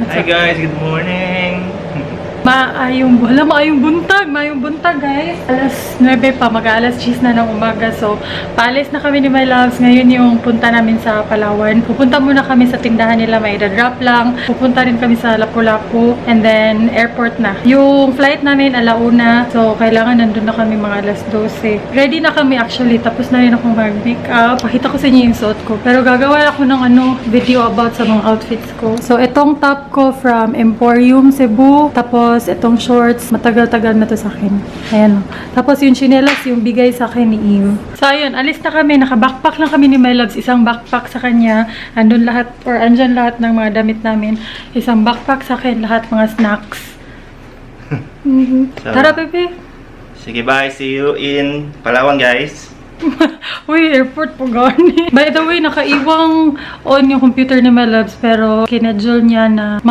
Hi guys, good morning. Maayong buntag guys. Alas 9 pa, mag-alas 10 na ng umaga. So, paalis na kami ni my loves. Ngayon yung punta namin sa Palawan. Pupunta muna kami sa tindahan nila, may drop lang. Pupunta rin kami sa Lapu-Lapu. And then, airport na. Yung flight namin, alauna. So, kailangan nandun na kami mga alas 12. Ready na kami actually. Tapos na rin akong mag-make up. Pakita ko sa inyo yung suot ko. Pero gagawa ako ng video about sa mga outfits ko. So, itong top ko from Emporium, Cebu. Tapos, itong shorts, matagal-tagal na to sa akin. Ayan. Tapos yung chinelas, yung bigay sa akin ni Eve. So, ayun. Alis na kami. Naka-backpack lang kami ni my loves. Isang backpack sa kanya. Andyan lahat ng mga damit namin. Isang backpack sa akin. Lahat mga snacks. So, Tara, Pepe. sige, bye. See you in Palawan, guys. Uy, airport po gani. By the way, nakaiwang on yung computer ni my loves, pero kinedule niya na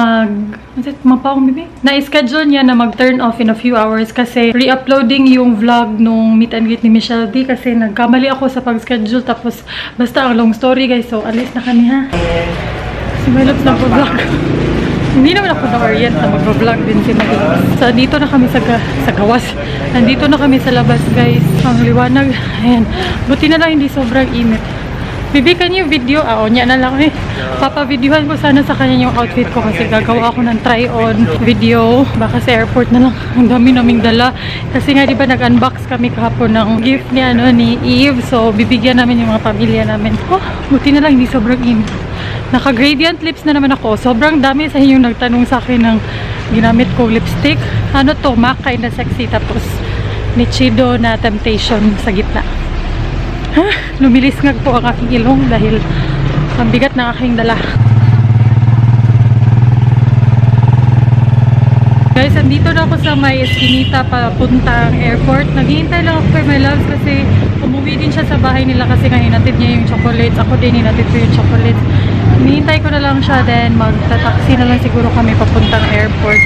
na-schedule niya na mag-turn off in a few hours kasi re-uploading yung vlog nung meet and greet ni Michelle D kasi nagkamali ako sa pag-schedule, tapos basta ang long story guys, so alis na kami ha. Si my loves nag-vlog. Hindi naman ako na-orient na mag-vlog din si Madeline. So, dito na kami sa gawas. Nandito na kami sa labas, guys. Ang liwanag. Ayan. Buti na lang hindi sobrang init. Bibi, can you video? Niya na lang eh. Papavideohan ko sana sa kanya yung outfit ko kasi gagawa ako ng try-on video. Baka sa airport na lang. Ang dami naming dala. Kasi nga, di ba, nag-unbox kami kahapon ng gift ni Eve. So, bibigyan namin yung mga pamilya namin. Buti na lang hindi sobrang init. Naka-gradient lips na naman ako. Sobrang dami sa inyong nagtanong sa akin ng ginamit kong lipstick. Ano to? MAC Kinda Sexy. Tapos Nichido na Temptation sa gitna. Lumilis nga po ang aking ilong dahil ang bigat ng aking dala. Guys, andito na ako sa may Eskinita papuntang airport. Naghihintay lang ako kay my loves kasi umuwi din siya sa bahay nila kasi nga hinatid niya yung chocolates. Ako din hinatid ko yung chocolates. Hinihintay ko na lang siya, then magta-taxi na lang siguro kami papuntang airport.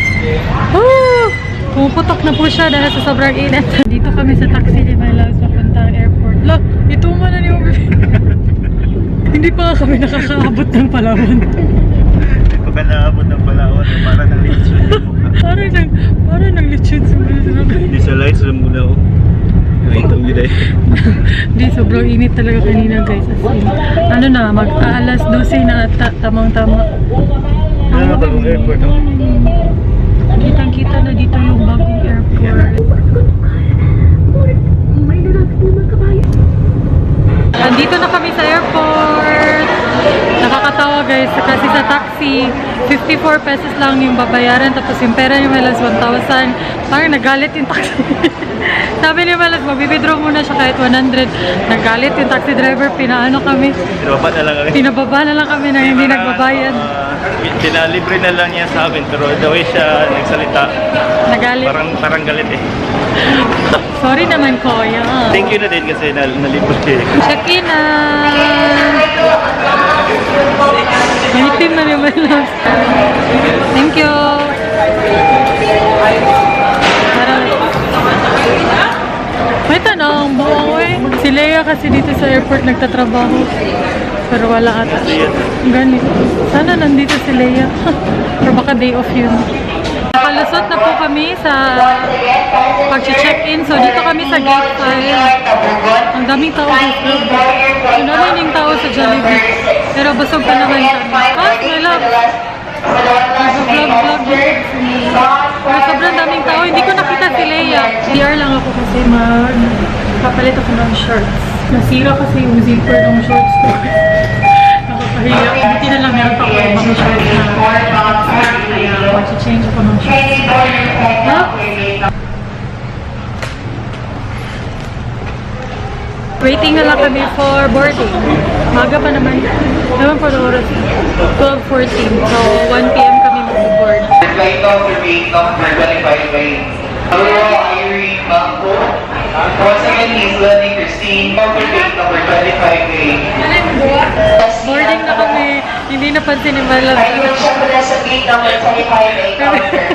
Pumuputok na po siya dahil sa sobrang init. Dito kami sa taxi ni my loves papuntang airport. Look, ituma na ni Uber. Hindi pa kami nakakaabot ng Palawan. Hindi pa ka naabot ng Palawan. Para ng lechon. Parang nang lechon sa mga. Hindi sa lights lang muna ako. Nakitong yun eh. Hindi, sobrang init talaga kanina guys. As in, mag-alas 12 na ata. Tamang-tama. Ano na bagong airport? Kitang-kita na dito yung bagong airport. Andito na kami sa airport. Nakakatawa guys kasi sa taxi 54 pesos lang yung babayaran, tapos yung pera niya may last 1,000. Parang nagalit yung taxi. Sabi niya malas mag-withdraw muna siya kahit 100. Nagalit yung taxi driver, pinaano kami. Pinababa na lang kami na hindi nagbabayad. Pinalibre na lang niya sa amin, pero the way siya nagsalita, nagalit. Parang galit eh. Sorry naman ko, yeah. Thank you na din kasi nalibre siya. Check-in na! Manitim na naman lang. Thank you! May tanong, buong eh. Si Leia kasi dito sa airport nagtatrabaho. Pero wala ata. Ganit. Sana nandito si Leia. Pero baka day off yun. Nakalusot na po kami sa pag-check-in. So, dito kami sa gate 5. Ang daming tao dito. Ang daming tao sa Jollibee. Pero busog pa naman kami. My love. Nag-vlog dito. Pero sobrang daming tao. Hindi ko nakita si Leia. DR lang ako kasi kapalit ako ng shorts. Nasira kasi yung zipper ng shorts ko. Nakakahiya. Hindi na lang meron pa ako ibang shorts na mag-change ako ng shorts. Waiting na lang kami for boarding. Maga pa naman. Naman po na oras. 12:14. So, 1 PM kami mag-board. Flight number 8, number 25 by Irene Bangko. Once again, he's learning Christine, number 8, number 25 by Boarding na kami. Hindi napansin ni Malang. Ayun siya pala sa gate number 25 by counter.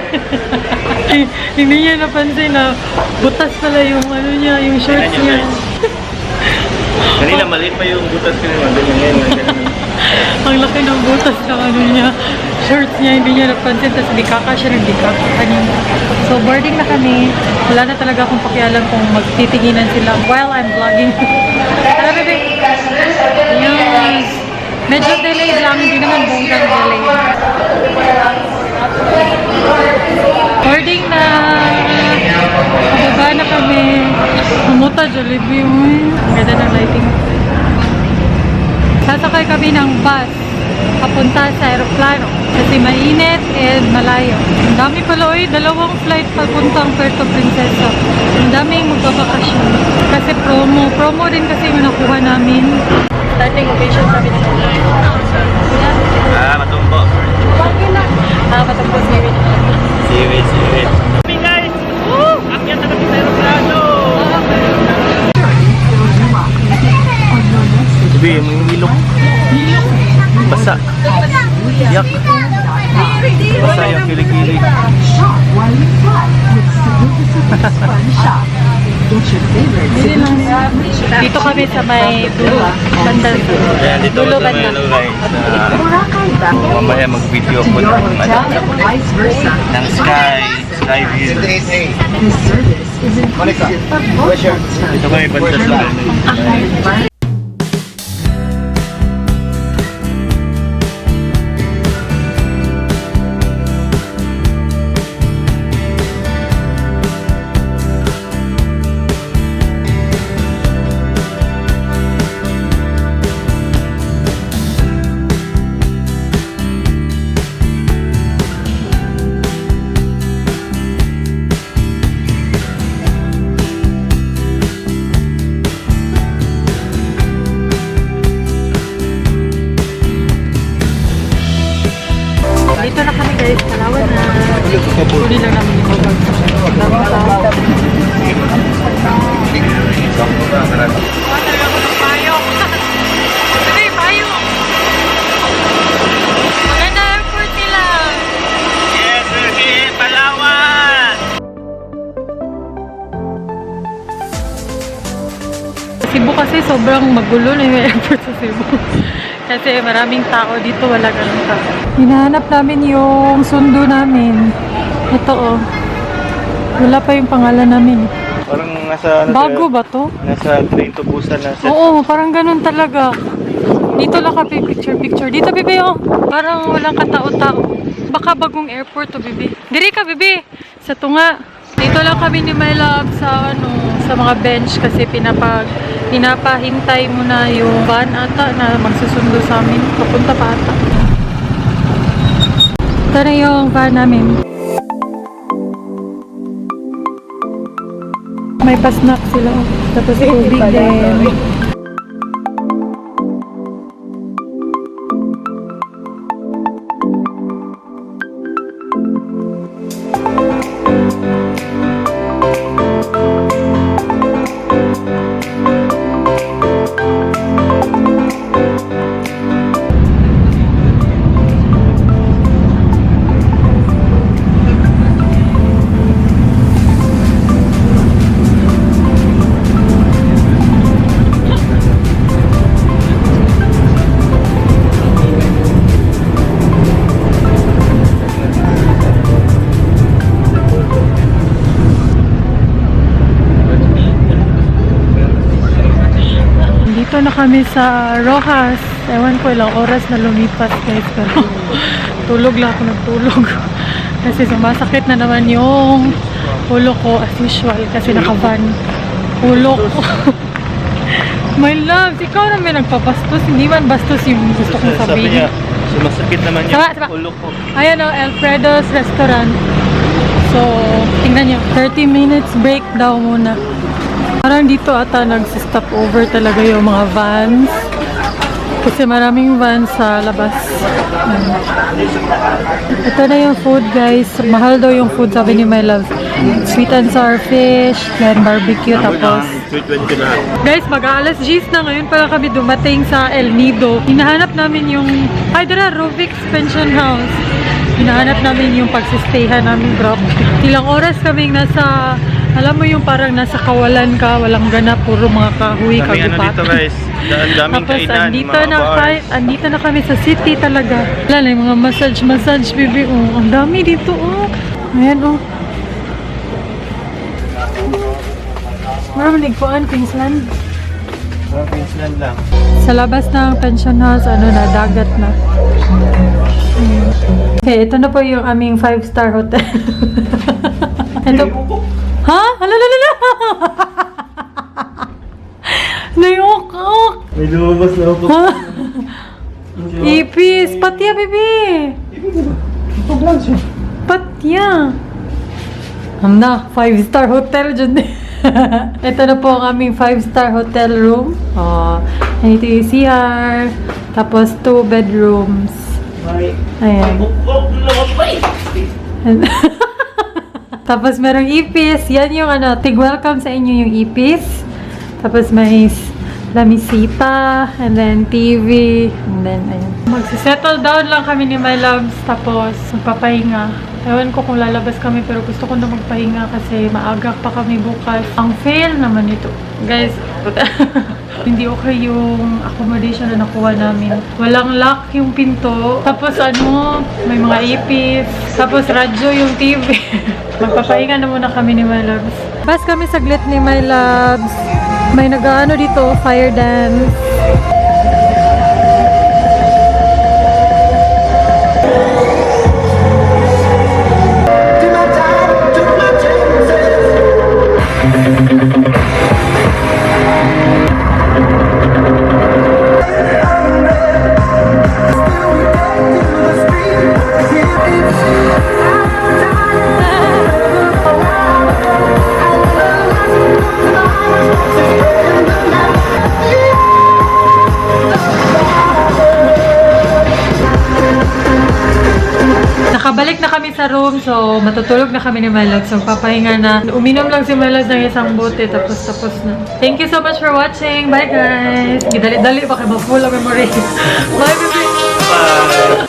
Hindi niya napansin na butas pala yung niya, yung shorts niya. Kanina maliit pa yung butas ko naman. Ngayon, Ang laki ng butas ng niya. shorts niya, hindi niya napansin. Tapos bikaka siya, nagbikaka kanina. So, boarding na kami. Wala na talaga akong pakialam kung magtitinginan sila while I'm vlogging. Tara, bebe! Yes! Medyo delayed lang, hindi naman bonggang delay. Boarding na! Pababa na kami. Pumunta, Jollibee. Ang ganda ng lighting. Sasakay kami ng bus papunta sa aeroplano kasi mainit and malayo. Ang dami pala, dalawang flight papuntang Puerto Princesa. Ang daming magbabakasyon. Kasi promo din kasi yung nakuha namin. Starting location sabi na Matumbo. Matumbo seaweed. Seaweed. Kami guys! Woo! Akyat na kami sa aeroplano! Sabi, may ilok. Basa. Yak. Basa yung kilig-kilig. Dito kami sa may dulo. Bandang Ayan, dito dulo sa may banda. mamaya mag-video ko ng sky view. Dito kami banda sa Dito na kami guys, Palawan na. Huli lang namin yung bag. Daming tao. Talaga ko ng payo. Sabi, payo! Maganda airport nila. Yes, okay, Palawan! Cebu kasi sobrang magulo na yung airport sa Cebu. Kasi maraming tao dito, wala ganun tao. Hinahanap namin yung sundo namin. Ito oh. Wala pa yung pangalan namin. Parang nasa... Bago ba to? Nasa train to Busan na set. Oo, parang ganun talaga. Dito lang kami picture. Dito, bebe, oh. Parang walang katao-tao. Baka bagong airport to, bebe. Diri ka, bebe. Sa tunga. Dito lang kami ni My Love sa mga bench kasi pinapahintay mo na yung van ata na magsusundo sa amin. Papunta pa ata. Ito na yung van namin. May pa-snack sila. Tapos tubig din. Dito na kami sa Rojas. Ewan ko ilang oras na lumipas guys. Pero tulog lang ako, nagtulog. Kasi sumasakit na naman yung ulo ko as usual. Kasi naka-van. Ulo ko. My love, ikaw na may nagpapastos. Hindi man bastos yung gusto kong Sabi sabihin. niya, sumasakit naman yung ulo ko. Ayan o, Alfredo's Restaurant. So, tingnan nyo. 30 minutes break daw muna. Parang dito ata nag-stop over talaga yung mga vans. Kasi maraming vans sa labas. Ito na yung food guys. Mahal daw yung food sabi ni My Love. Sweet and sour fish, then barbecue, tapos... Guys, mag-aalas 10 na ngayon para kami dumating sa El Nido. Hinahanap namin yung... Ay, dara, Rovix Pension House. Hinahanap namin yung pagsistayhan namin. Grabe. Ilang oras kaming nasa... Alam mo yung parang nasa kawalan ka, walang ganap, puro mga kahoy, Kami ano kagubatan. dito guys, Daming Tapos kainan, andito mga na, bar. andito na kami sa city talaga. Wala na yung mga massage, baby. Oh, ang dami dito, oh. Ayan, oh. Maraming nagpuan, Queensland. Queensland lang. Sa labas ng pension house, ano na, dagat na. Okay, ito na po yung aming 5-star hotel. Ito. Ha? Halalala! Nayukok! May lumabas na ako. Ha? Ipis! Patya, bebe! Patya! Na, 5-star hotel dyan. Ito na po ang aming 5-star hotel room. Oh, ito yung CR. Tapos 2 bedrooms. Ayan. Tapos merong ipis. Yan yung ano, tig-welcome sa inyo yung ipis. Tapos may lamisita. And then TV. And then, ayan. Magsisettle down lang kami ni my loves. Tapos magpapahinga. Ewan ko kung lalabas kami pero gusto ko na magpahinga kasi maaga pa kami bukas. Ang fail naman ito. Guys, hindi okay yung accommodation na nakuha namin. Walang lock yung pinto. Tapos ano, may mga ipis. Tapos radyo yung TV. Magpapahinga na muna kami ni my loves. Bas kami saglit ni my loves. May nag-ano dito, fire dance. Nakabalik na kami sa room, so matutulog na kami ni Melod. So papahinga na. Uminom lang si Melod ng isang bote, tapos na. Thank you so much for watching. Bye guys! Gidali-dali, baka ma-full ang memory. Bye baby! Bye!